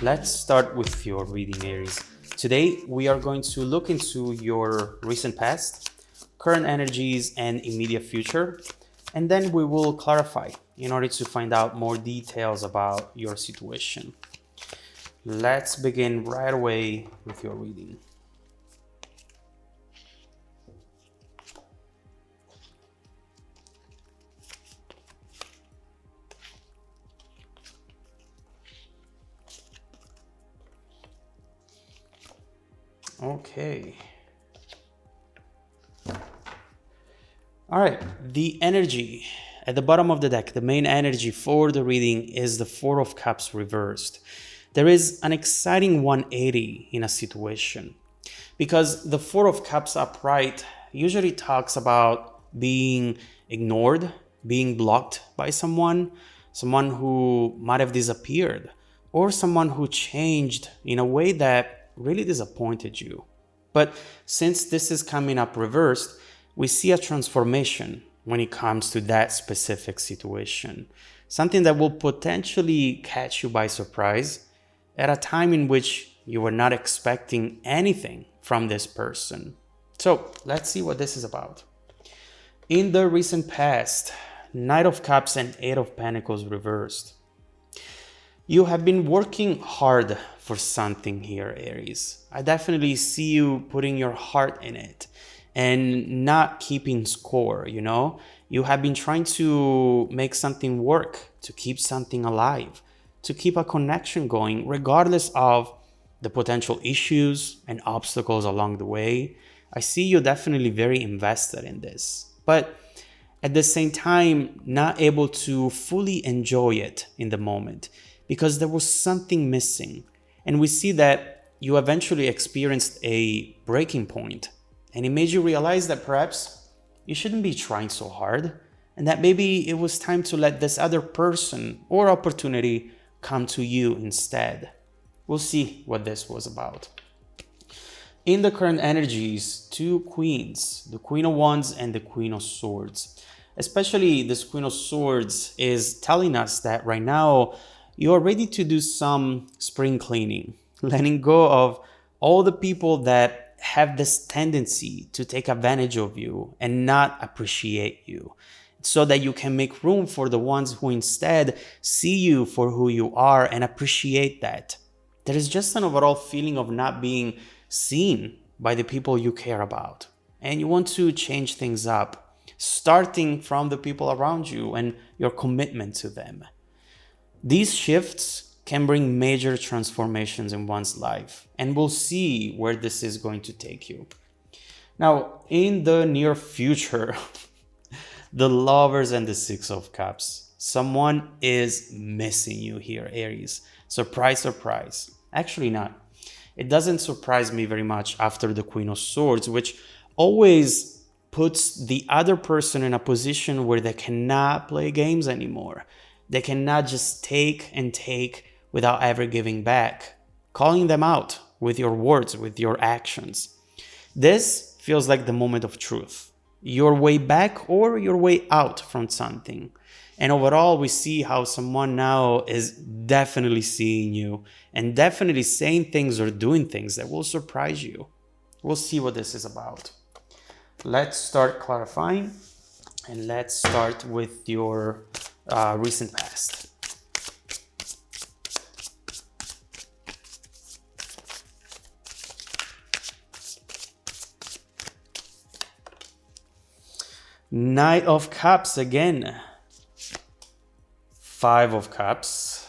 Let's start with your reading, Aries. Today, we are going to look into your recent past, current energies, and immediate future, and then we will clarify in order to find out more details about your situation. Let's begin right away with your reading. Okay. All right, the energy at the bottom of the deck, the main energy for the reading is the Four of Cups reversed. There is an exciting 180 in a situation because the Four of Cups upright usually talks about being ignored, being blocked by someone who might have disappeared, or someone who changed in a way that really disappointed you. But since this is coming up reversed, we see a transformation when it comes to that specific situation. Something that will potentially catch you by surprise at a time in which you were not expecting anything from this person. So let's see what this is about. In the recent past, Knight of Cups and Eight of Pentacles reversed. You have been working hard for something here, Aries. I definitely see you putting your heart in it and not keeping score, you know? You have been trying to make something work, to keep something alive, to keep a connection going, regardless of the potential issues and obstacles along the way. I see you definitely very invested in this, but at the same time, not able to fully enjoy it in the moment because there was something missing. And we see that you eventually experienced a breaking point, and it made you realize that perhaps you shouldn't be trying so hard, and that maybe it was time to let this other person or opportunity come to you instead. We'll see what this was about. In the current energies, two queens, the Queen of Wands and the Queen of Swords. Especially this Queen of Swords is telling us that right now you are ready to do some spring cleaning, letting go of all the people that have this tendency to take advantage of you and not appreciate you, so that you can make room for the ones who instead see you for who you are and appreciate that. There is just an overall feeling of not being seen by the people you care about, and you want to change things up, starting from the people around you and your commitment to them. These shifts can bring major transformations in one's life, and we'll see where this is going to take you. Now, in the near future, the Lovers and the Six of Cups. Someone is missing you here, Aries. Surprise, surprise. Actually not. It doesn't surprise me very much after the Queen of Swords, which always puts the other person in a position where they cannot play games anymore. They cannot just take and take without ever giving back, calling them out with your words, with your actions. This feels like the moment of truth, your way back or your way out from something. And overall, we see how someone now is definitely seeing you and definitely saying things or doing things that will surprise you. We'll see what this is about. Let's start clarifying, and let's start with your recent past. Knight of Cups again. Five of Cups.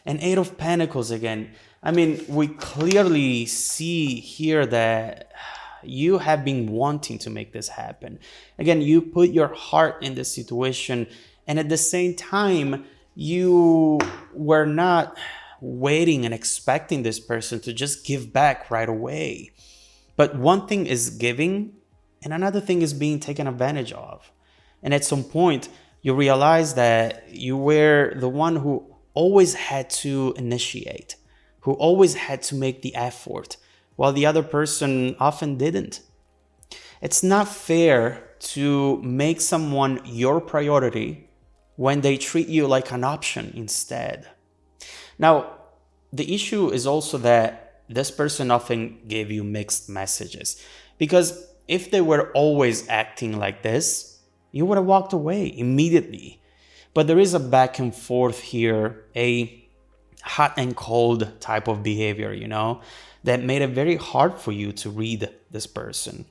And Eight of Pentacles again. I mean, we clearly see here that you have been wanting to make this happen. Again, you put your heart in this situation, and at the same time, you were not waiting and expecting this person to just give back right away. But one thing is giving, and another thing is being taken advantage of. And at some point, you realize that you were the one who always had to initiate, who always had to make the effort, while the other person often didn't. It's not fair to make someone your priority when they treat you like an option instead. Now, the issue is also that this person often gave you mixed messages, because if they were always acting like this, you would have walked away immediately. But there is a back and forth here, a hot and cold type of behavior, that made it very hard for you to read this person.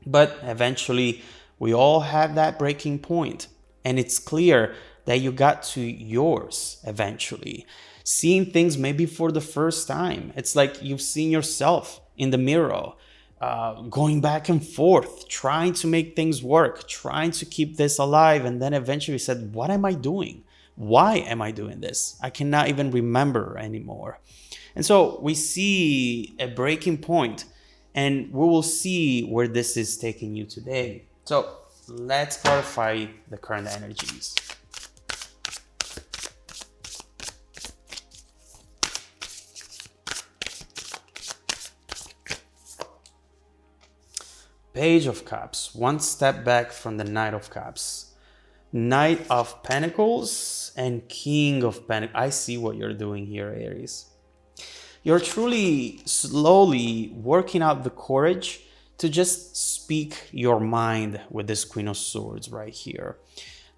But eventually, we all have that breaking point, and it's clear that you got to yours eventually. Seeing things maybe for the first time. It's like you've seen yourself in the mirror, going back and forth, trying to make things work, trying to keep this alive, and then eventually said, what am I doing? Why am I doing this? I cannot even remember anymore. And so we see a breaking point, and we will see where this is taking you today. So let's clarify the current energies. Page of Cups, one step back from the Knight of Cups. Knight of Pentacles and King of Pentacles. I see what you're doing here, Aries. You're truly slowly working out the courage to just speak your mind with this Queen of Swords right here.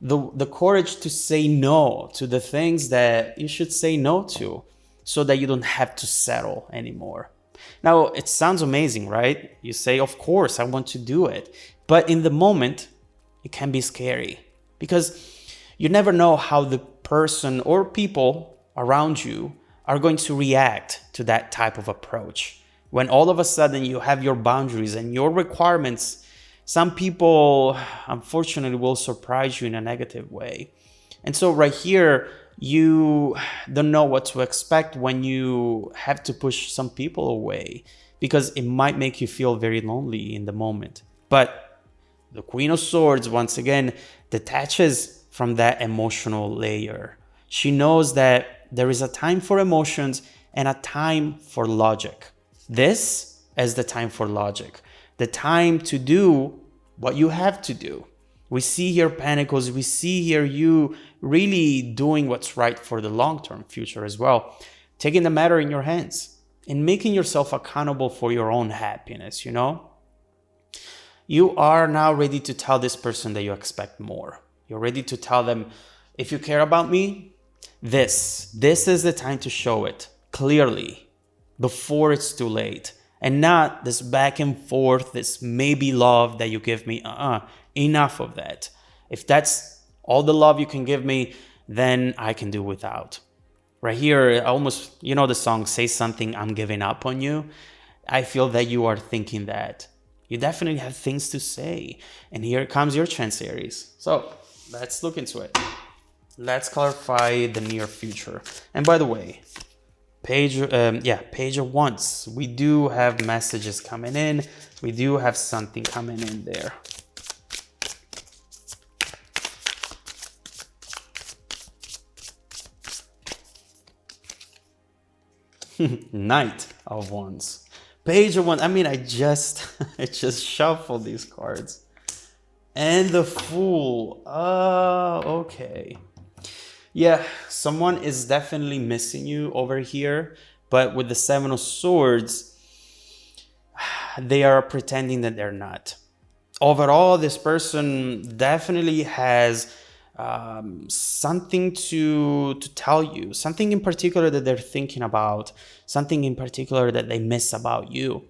The courage to say no to the things that you should say no to, so that you don't have to settle anymore. Now, it sounds amazing, right? You say, of course, I want to do it. But in the moment, it can be scary, because you never know how the person or people around you are going to react to that type of approach. When all of a sudden you have your boundaries and your requirements, some people, unfortunately, will surprise you in a negative way. And so right here, you don't know what to expect when you have to push some people away, because it might make you feel very lonely in the moment. But the Queen of Swords, once again, detaches from that emotional layer. She knows that there is a time for emotions and a time for logic. This is the time for logic, the time to do what you have to do. We see here Pentacles, we see here you really doing what's right for the long-term future as well, taking the matter in your hands and making yourself accountable for your own happiness, You are now ready to tell this person that you expect more. You're ready to tell them, if you care about me, this is the time to show it clearly before it's too late, and not this back and forth, this maybe love that you give me. Enough of that. If that's all the love you can give me, then I can do without. Right here, almost, the song, Say Something, I'm Giving Up on You. I feel that you are thinking that. You definitely have things to say. And here comes your chance, Aries. So let's look into it. Let's clarify the near future. And by the way, Page of Wands. We do have messages coming in. We do have something coming in there. Knight of Wands. Page of Wands. I just shuffled these cards. And the Fool. Okay. Yeah, someone is definitely missing you over here. But with the Seven of Swords, they are pretending that they're not. Overall, this person definitely has something to tell you, something in particular that they're thinking about, something in particular that they miss about you.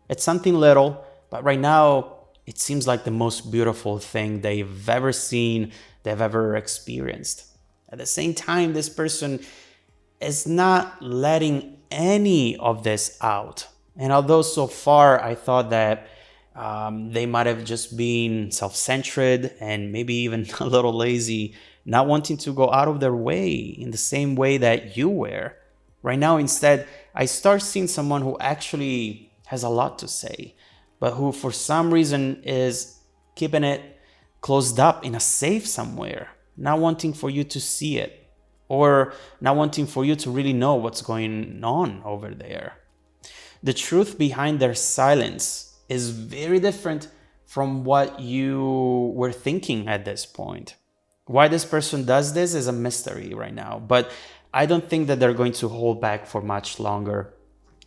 It's something little, but right now it seems like the most beautiful thing they've ever seen, they've ever experienced. At the same time, this person is not letting any of this out. And although so far I thought that they might have just been self-centered and maybe even a little lazy, not wanting to go out of their way in the same way that you were. Right now, instead, I start seeing someone who actually has a lot to say, but who for some reason is keeping it closed up in a safe somewhere, not wanting for you to see it, or not wanting for you to really know what's going on over there. The truth behind their silence is very different from what you were thinking at this point. Why this person does this is a mystery right now, but I don't think that they're going to hold back for much longer.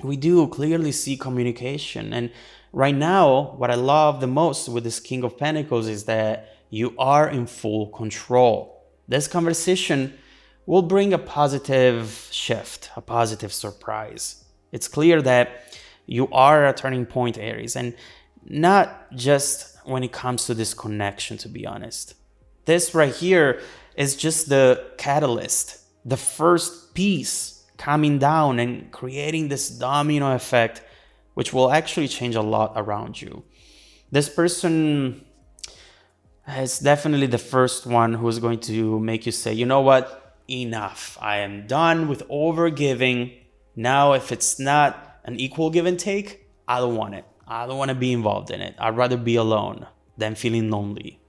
We do clearly see communication. And right now, what I love the most with this King of Pentacles is that you are in full control. This conversation will bring a positive shift, a positive surprise. It's clear that you are a turning point, Aries, and not just when it comes to this connection, to be honest. This right here is just the catalyst, the first piece coming down and creating this domino effect, which will actually change a lot around you. This person is definitely the first one who's going to make you say, you know what, enough. I am done with overgiving. Now, if it's not an equal give and take, I don't want it. I don't want to be involved in it. I'd rather be alone than feeling lonely.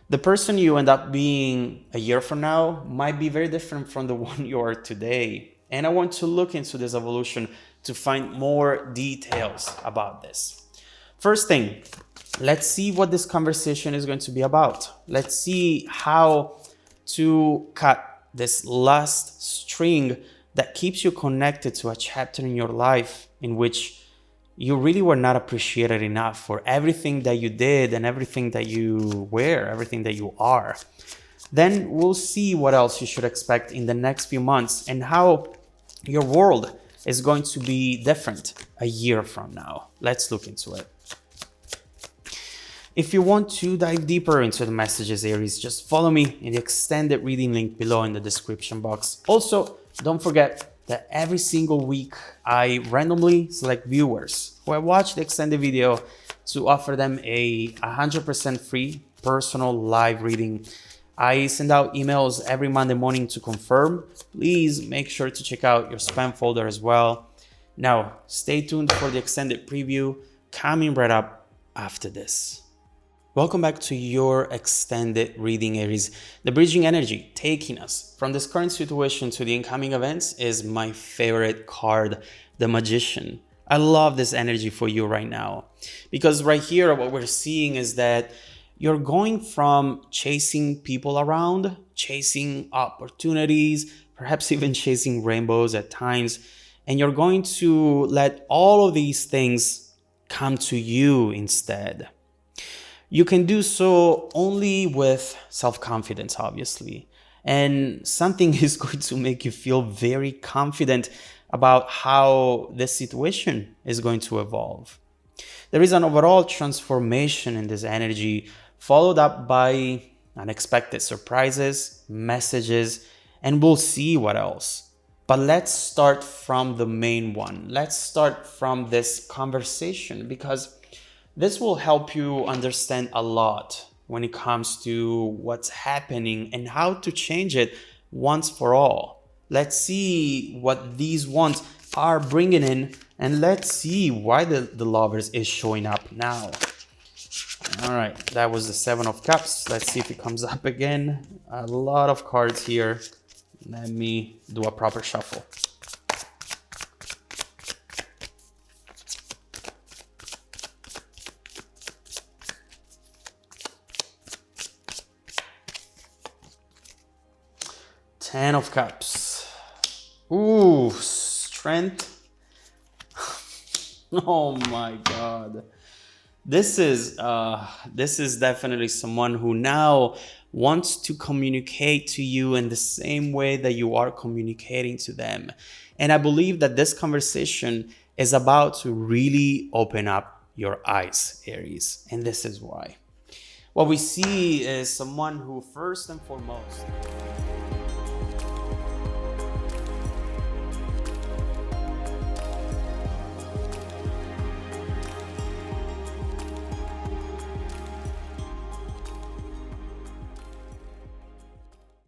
The person you end up being a year from now might be very different from the one you are today. And I want to look into this evolution to find more details about this. First thing, let's see what this conversation is going to be about. Let's see how to cut this last string that keeps you connected to a chapter in your life in which you really were not appreciated enough for everything that you did and everything that you were, everything that you are. Then we'll see what else you should expect in the next few months and how your world is going to be different a year from now. Let's look into it. If you want to dive deeper into the messages, Aries, just follow me in the extended reading link below in the description box. Also, don't forget that every single week I randomly select viewers who I watch the extended video to offer them a 100% free personal live reading. I send out emails every Monday morning to confirm. Please make sure to check out your spam folder as well. Now, stay tuned for the extended preview coming right up after this. Welcome back to your extended reading, Aries. The bridging energy taking us from this current situation to the incoming events is my favorite card, the Magician. I love this energy for you right now because right here what we're seeing is that you're going from chasing people around, chasing opportunities, perhaps even chasing rainbows at times, and you're going to let all of these things come to you instead. You can do so only with self-confidence, obviously. And something is going to make you feel very confident about how this situation is going to evolve. There is an overall transformation in this energy, followed up by unexpected surprises, messages, and we'll see what else. But let's start from the main one. Let's start from this conversation because this will help you understand a lot when it comes to what's happening and how to change it once for all. Let's see what these ones are bringing in and let's see why the Lovers is showing up now. All right, that was the Seven of Cups. Let's see if it comes up again. A lot of cards here. Let me do a proper shuffle. Ten of Cups. Ooh, strength. Oh my God. This is definitely someone who now wants to communicate to you in the same way that you are communicating to them. And I believe that this conversation is about to really open up your eyes, Aries. And this is why. What we see is someone who first and foremost